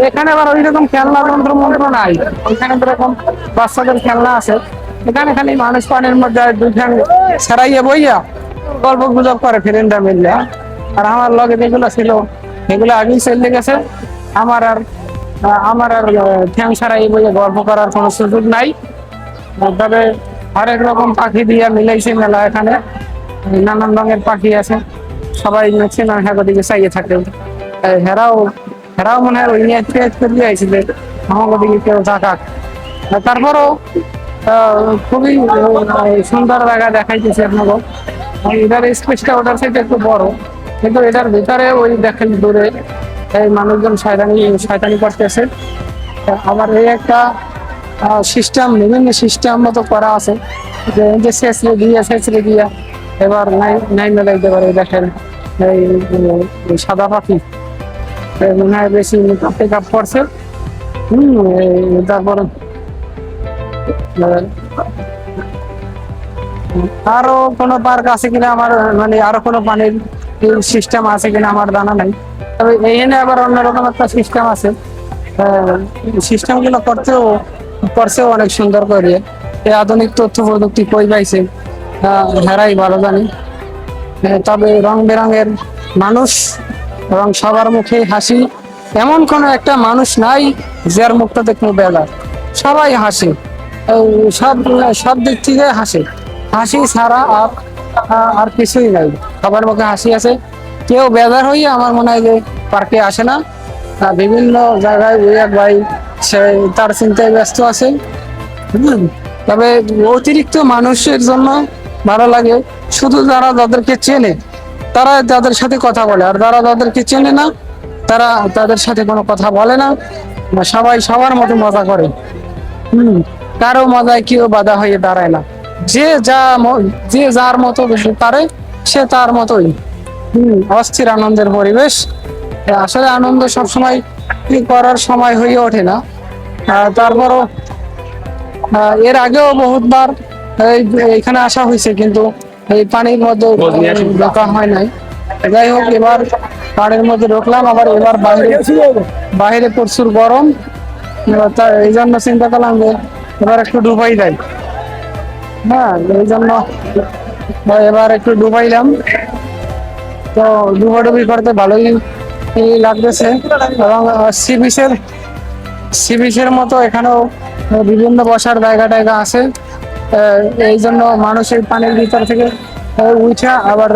এখানে আবার ওই রকম খেলনা যন্ত্র মন্ত্র নাই, ওইখানে যেরকম বাচ্চাদের খেলনা আছে, এখানে খালি মানুষ পানির মধ্যে দুই ঠ্যাং ছাড়াইয়া বইয়া গল্প গুজব করে ফ্রেন্ডরা মিললে। আর আমার লগে যেগুলো ছিল সেগুলো আগেই চলে গেছে। আমার আর ঠ্যাং ছাড়াই বইয়া গল্প করার কোনো সুযোগ নাই। তবে হরেক রকম পাখি দিয়ে মিলাইছে মেলা এখানে, নানান রঙের পাখি আছে, সবাই ম্যাক্সিমাম হ্যাঁ দিকে চাইয়ে থাকে। হেরাও হেরাও মনে হয় ওই নিয়ে দিয়ে আইছিল আমার দিকে কেউ থাকাক। তারপরও খুবই সুন্দর জায়গা দেখাইতেছে আপনাকে। এটার স্পেসটা ওটার সাইডে একটু বড়, কিন্তু এটার ভিতরে ওই দেখেন দূরে এই মানুষজন শয়তানি করতেছে। আবার এই একটা সিস্টেম, বিভিন্ন সিস্টেম মতো করা আছে, যে ছেঁচড়ে দিয়া এবার নাই নাই মেলাইতে পারে। দেখেন এই সাদা পাখি মনে হয় বেশি পিক আপ করছে। তারপর আরো কোনো পার্ক আছে কিনা আমার, মানে আরো কোনো পানির সিস্টেম আছে কিনা আমার জানা নাই। তবে এইখানে আবার অন্যরকম একটা সিস্টেম আছে, সিস্টেম গুলো করছেও অনেক সুন্দর করে। এই আধুনিক তথ্য প্রযুক্তি কই পাইছে হেরাই ভালো জানি। তবে রং বেরঙের মানুষ এবং সবার মুখে হাসি, এমন কোনো একটা মানুষ নাই যার মুখটা দেখতে বেজার। সবাই হাসে, সব সব দিক থেকে হাসে, হাসি ছাড়া আর কিছুই নাই। সবার মুখে হাসি আছে, কেউ বেজার হইয়া আমার মনে হয় যে পার্কে আসে না। বিভিন্ন জায়গায় ওই এক ভাই সে তার চিন্তায় ব্যস্ত আছে। তবে অতিরিক্ত মানুষের জন্য ভালো লাগে শুধু যারা যাদেরকে চেনে তারা তাদের সাথে কথা বলে, আর যারা যাদেরকে চেনে না তারা তাদের সাথে কোনো কথা বলে না। সবাই সবার মতো মজা করে। কারো মজায় কেউ বাধা হয়ে দাঁড়ায় না। যে যার মতো পারে সে তার মতোই। অস্থির আনন্দের পরিবেশ। আসলে আনন্দ সবসময় করার সময় হয়ে ওঠে না। তারপরও এর আগেও বহুতবার এইখানে আসা হয়েছে, কিন্তু এই পানির মধ্যে ঢোকা হয় নাই। যাই হোক, এবার পানির মধ্যে ঢুকলাম, আবার এবার বাইরে প্রচুর গরম। এই জন্য চিন্তা করলাম যে এবার একটু ডুবাই দেয়। হ্যাঁ, এই জন্য এবার একটু ডুবাইলাম। তো ডুবাডুবি করতে ভালোই লাগতেছে। এবং সি বিচের মতো এখানেও বিভিন্ন বসার জায়গা টায়গা আছে। এই জন্য মানুষ এই পানির ভিতর থেকে উঠা আবার